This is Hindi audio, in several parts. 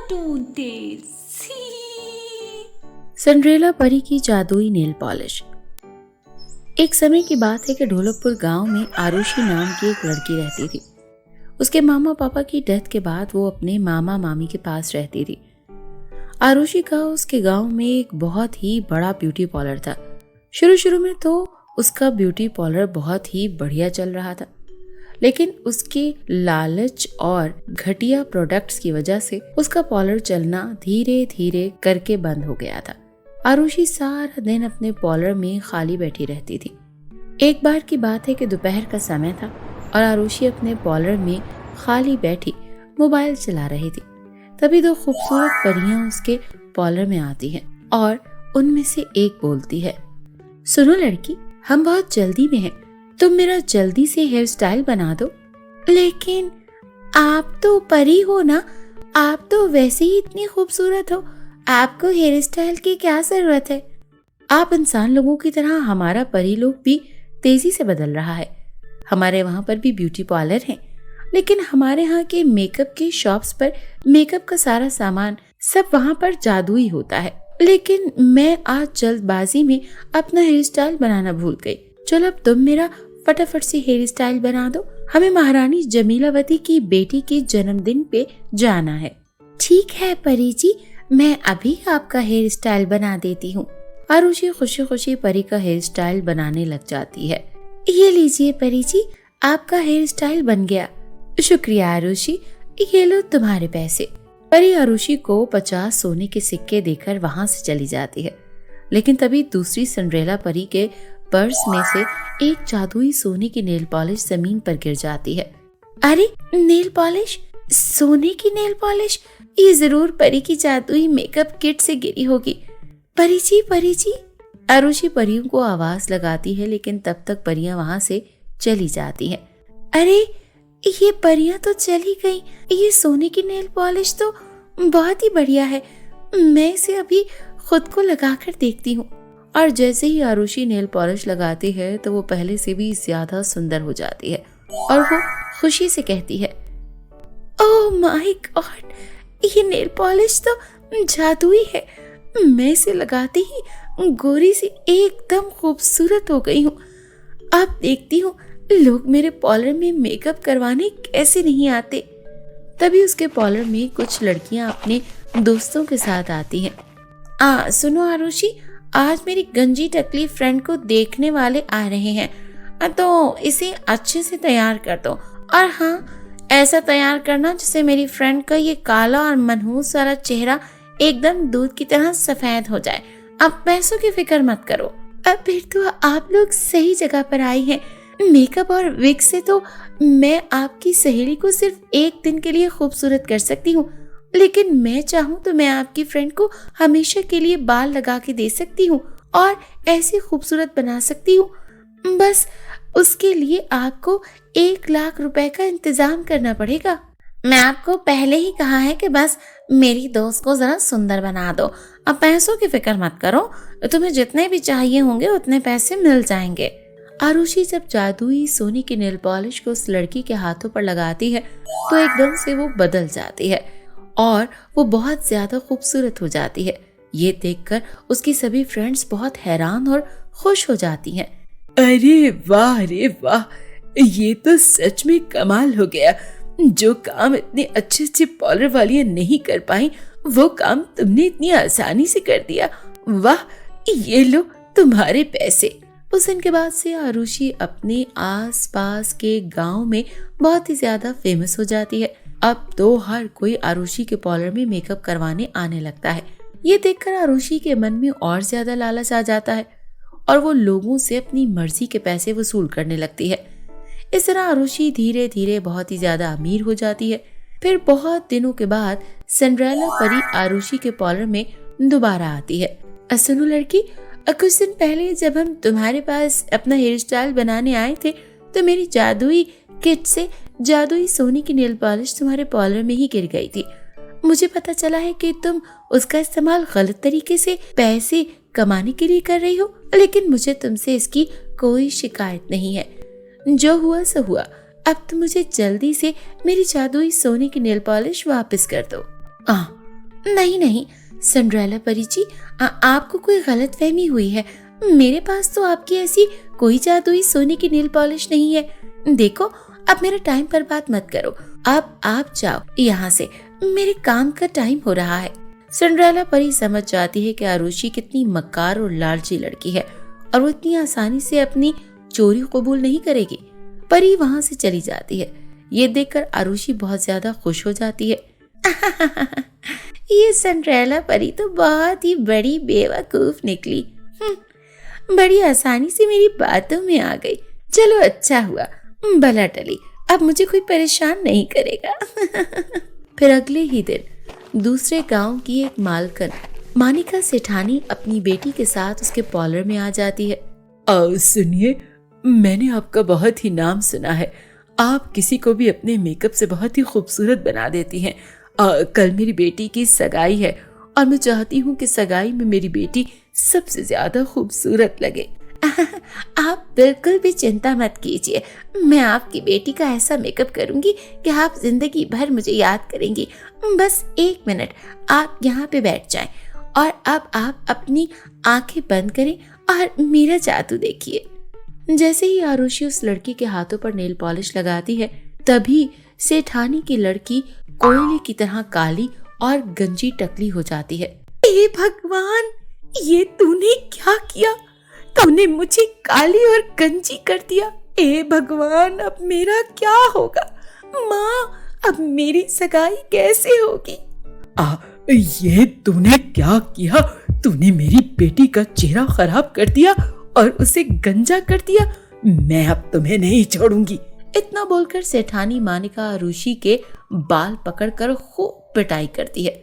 Cartoon tales. सिंड्रेला परी की जादुई नेल पॉलिश। एक समय की बात है कि ढोलकपुर गांव में आरुषि नाम की एक लड़की रहती थी। उसके मामा पापा की डेथ के बाद वो अपने मामा मामी के पास रहती थी। आरुषि का उसके गांव में एक बहुत ही बड़ा ब्यूटी पार्लर था। शुरू में तो उसका ब्यूटी पार्लर बहुत ही बढ़िया चल रहा था, लेकिन उसके लालच और घटिया प्रोडक्ट्स की वजह से उसका पार्लर चलना धीरे धीरे करके बंद हो गया था। आरुषि सारा दिन अपने पार्लर में खाली बैठी रहती थी। एक बार की बात है कि दोपहर का समय था और आरुषि अपने पार्लर में खाली बैठी मोबाइल चला रही थी। तभी दो खूबसूरत परियां उसके पार्लर में आती हैं और उनमें से एक बोलती है, सुनो लड़की, हम बहुत जल्दी में हैं, तुम मेरा जल्दी से हेयर स्टाइल बना दो। लेकिन आप तो परी हो ना, आप तो वैसे ही इतनी खूबसूरत हो, आपको हेयर स्टाइल की क्या जरूरत है। आप इंसान लोगों की तरह हमारा परी लोग भी तेजी से बदल रहा है। हमारे वहाँ पर भी ब्यूटी पार्लर है, लेकिन हमारे यहाँ के मेकअप की शॉप्स पर मेकअप का सारा सामान सब वहाँ पर जादुई होता है। लेकिन मैं आज जल्दबाजी में अपना हेयर स्टाइल बनाना भूल गई। चलो अब तुम मेरा फटाफट से हेयर स्टाइल बना दो, हमें महारानी जमीलावती की बेटी के जन्मदिन पे जाना है। ठीक है परी जी, मैं अभी आपका हेयर स्टाइल बना देती हूँ। आरुषि खुशी खुशी परी का हेयर स्टाइल बनाने लग जाती है। ये लीजिए परी जी, आपका हेयर स्टाइल बन गया। शुक्रिया आरुषि, ये लो तुम्हारे पैसे। परी आरुषि को 50 सोने के सिक्के देकर वहाँ से चली जाती है। लेकिन तभी दूसरी सिंड्रेला परी के पर्स में से एक जादुई सोने की नेल पॉलिश जमीन पर गिर जाती है। अरे नेल पॉलिश, सोने की नेल पॉलिश, ये जरूर परी की जादुई मेकअप किट से गिरी होगी। परी जी। आरुषि परियों को आवाज लगाती है, लेकिन तब तक परियां वहां से चली जाती हैं। अरे ये परियां तो चली गई, ये सोने की नेल पॉलिश तो बहुत ही बढ़िया है, मैं इसे अभी खुद को लगाकर देखती हूँ। और जैसे ही आरुषि नेल पॉलिश लगाती है तो वो पहले से भी ज्यादा सुंदर हो जाती है और वो खुशी से कहती है, ओह माय गॉड, ये नेल पॉलिश तो जादुई है, मैं इसे लगाते ही गोरी सी एकदम खूबसूरत हो गई हूँ। अब देखती हूँ लोग मेरे पार्लर में मेकअप करवाने कैसे नहीं आते। तभी उसके पार्लर में कुछ लड़कियां अपने दोस्तों के साथ आती हैं। सुनो आरुषि, आज मेरी गंजी टकली फ्रेंड को देखने वाले आ रहे हैं, तो इसे अच्छे से तैयार कर दो। और हाँ, ऐसा तैयार करना जिससे मेरी फ्रेंड का ये काला और मनहूस वाला चेहरा एकदम दूध की तरह सफेद हो जाए। अब पैसों की फिक्र मत करो। अब फिर तो आप लोग सही जगह पर आई हैं। मेकअप और विग से तो मैं आपकी सहेली को सिर्फ एक दिन के लिए खूबसूरत कर सकती हूँ, लेकिन मैं चाहूँ तो मैं आपकी फ्रेंड को हमेशा के लिए बाल लगा के दे सकती हूँ और ऐसे खूबसूरत बना सकती हूँ। बस उसके लिए आपको 1 लाख रुपए का इंतजाम करना पड़ेगा। मैं आपको पहले ही कहा है कि बस मेरी दोस्त को जरा सुंदर बना दो। अब पैसों की फिक्र मत करो, तुम्हें जितने भी चाहिए होंगे उतने पैसे मिल जाएंगे। आरुषि जब जादुई सोने की नेल पॉलिश को उस लड़की के हाथों पर लगाती है तो एकदम से वो बदल जाती है और वो बहुत ज्यादा खूबसूरत हो जाती है। ये देखकर उसकी सभी फ्रेंड्स बहुत हैरान और खुश हो जाती हैं। अरे वाह, ये तो सच में कमाल हो गया। जो काम इतने अच्छे पार्लर वालियां नहीं कर पाई, वो काम तुमने इतनी आसानी से कर दिया। वाह, ये लो तुम्हारे पैसे। उस दिन के बाद से आरुषि अपने आसपास के गांव में बहुत ही ज्यादा फेमस हो जाती है। अब तो हर कोई आरुषि के पार्लर में मेकअप करवाने आने लगता है। ये देखकर आरुषि के मन में और ज्यादा लालच आ जाता है और वो लोगों से अपनी मर्जी के पैसे वसूल करने लगती है। इस तरह आरुषि धीरे धीरे बहुत ही ज्यादा अमीर हो जाती है। फिर बहुत दिनों के बाद सिंड्रेला परी आरुषि के पार्लर में दोबारा आती है। सुनो लड़की, कुछ दिन पहले जब हम तुम्हारे पास अपना हेयर स्टाइल बनाने आए थे तो मेरी जादुई किट से जादुई सोने की नेल पॉलिश तुम्हारे पार्लर में ही गिर गई थी। मुझे पता चला है कि तुम उसका इस्तेमाल गलत तरीके से पैसे कमाने के लिए कर रही हो, लेकिन मुझे तुमसे इसकी कोई शिकायत नहीं है। जो हुआ सो हुआ, अब तुम मुझे जल्दी से मेरी जादुई सोने की नेल पॉलिश वापस कर दो। नहीं नहीं सिंड्रेला परी जी, आपको कोई गलतफहमी हुई है। मेरे पास तो आपकी ऐसी कोई जादुई सोने की नेल पॉलिश नहीं है। देखो, अब मेरा टाइम बर्बाद मत करो। अब आप जाओ यहाँ से, मेरे काम का टाइम हो रहा है। सिंड्रेला परी समझ जाती है कि आरुषि कितनी मक्कार और लालची लड़की है और वो इतनी आसानी से अपनी चोरी कबूल नहीं करेगी। परी वहां से चली जाती है। ये देखकर आरुषि बहुत ज्यादा खुश हो जाती है। ये सिंड्रेला परी तो बहुत ही बड़ी बेवकूफ निकली। बड़ी आसानी से मेरी बातों में आ गई। चलो अच्छा हुआ, भला टली, अब मुझे कोई परेशान नहीं करेगा। फिर अगले ही दिन दूसरे गांव की एक मालकन मानिका सेठानी अपनी बेटी के साथ उसके पार्लर में आ जाती है। सुनिए, मैंने आपका बहुत ही नाम सुना है। आप किसी को भी अपने मेकअप से बहुत ही खूबसूरत बना देती हैं। कल मेरी बेटी की सगाई है और मैं चाहती हूँ कि सगाई में मेरी बेटी सबसे ज्यादा खूबसूरत लगे। आप बिल्कुल भी चिंता मत कीजिए, मैं आपकी बेटी का ऐसा मेकअप करूंगी कि आप जिंदगी भर मुझे याद करेंगी। बस 1 मिनट आप यहाँ पे बैठ जाएं और अब आप अपनी आंखें बंद करें और मेरा जादू देखिए। जैसे ही आरुषि उस लड़की के हाथों पर नेल पॉलिश लगाती है, तभी सेठानी की लड़की कोयले की तरह काली और गंजी टकली हो जाती है। हे भगवान, ये तूने क्या किया? तूने मुझे काली और गंजी कर दिया। हे भगवान, अब मेरा क्या होगा? माँ, अब मेरी सगाई कैसे होगी? ये तूने क्या किया? तूने मेरी बेटी का चेहरा खराब कर दिया और उसे गंजा कर दिया। मैं अब तुम्हें नहीं छोड़ूंगी। इतना बोलकर सेठानी मानिका आरुषि के बाल पकड़कर खूब पिटाई करती है।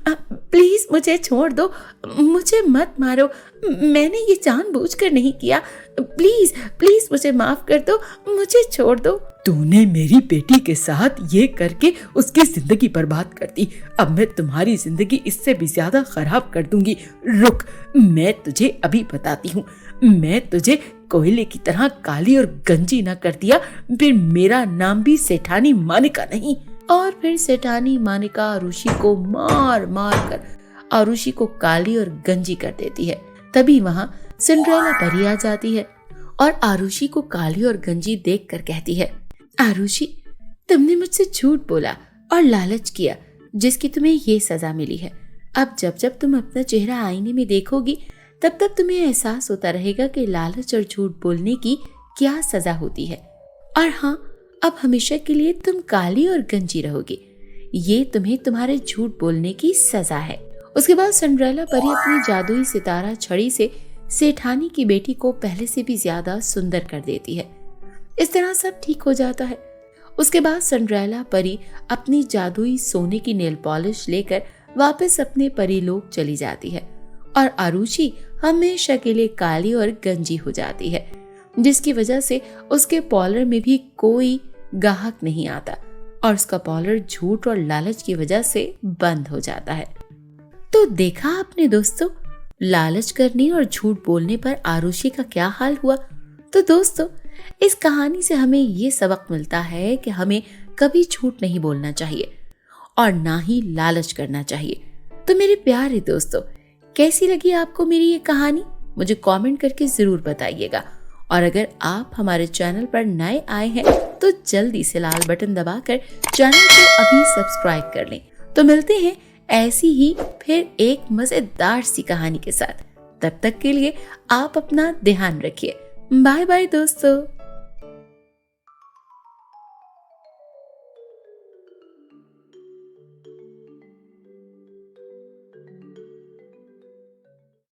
प्लीज मुझे छोड़ दो, मुझे मत मारो, मैंने ये जानबूझकर नहीं किया। प्लीज प्लीज मुझे माफ कर दो, मुझे छोड़ दो। तूने मेरी बेटी के साथ ये करके उसकी जिंदगी बर्बाद कर दी। अब मैं तुम्हारी जिंदगी इससे भी ज्यादा खराब कर दूंगी। रुक, मैं तुझे अभी बताती हूँ। मैं तुझे कोयले की तरह काली और गंजी न कर दिया, फिर मेरा नाम भी सेठानी मानिका नहीं। और फिर सेठानी मानिका आरुषि को मार मार कर आरुषि को काली और गंजी कर देती है। तभी वहाँ सिंड्रेला परी आ जाती है और आरुषि को काली और गंजी देखकर कहती है, आरुषि, तुमने मुझसे झूठ बोला और लालच किया, जिसकी तुम्हें ये सजा मिली है। अब जब जब तुम अपना चेहरा आईने में देखोगी, तब तब तुम्हें एहसास होता रहेगा कि लालच और झूठ बोलने की क्या सजा होती है। और हाँ, अब हमेशा के लिए तुम काली और गंजी रहोगी। ये तुम्हें तुम्हारे झूठ बोलने की सजा है। उसके बाद सिंड्रेला परी अपनी जादुई सितारा छड़ी से सेठानी की बेटी को पहले से भी ज्यादा सुंदर कर देती है। इस तरह सब ठीक हो जाता है। उसके बाद सिंड्रेला परी अपनी जादुई सोने की नेल पॉलिश लेकर वापस अपने परीलोक चली जाती है और आरुषि हमेशा के लिए काली और गंजी हो जाती है, जिसकी वजह से उसके पार्लर में भी कोई ग्राहक नहीं आता और उसका पार्लर झूठ और लालच की वजह से बंद हो जाता है। तो देखा आपने दोस्तों, लालच करने और झूठ बोलने पर आरुषि का क्या हाल हुआ। तो दोस्तों, इस कहानी से हमें ये सबक मिलता है कि हमें कभी झूठ नहीं बोलना चाहिए और ना ही लालच करना चाहिए। तो मेरे प्यारे दोस्तों, कैसी लगी आपको मेरी ये कहानी? मुझे कमेंट करके जरूर बताइएगा। और अगर आप हमारे चैनल पर नए आए हैं तो जल्दी से लाल बटन दबाकर चैनल को अभी सब्सक्राइब कर लें। तो मिलते हैं ऐसी ही फिर एक मजेदार सी कहानी के साथ। तब तक के लिए आप अपना ध्यान रखिए। बाय बाय दोस्तों।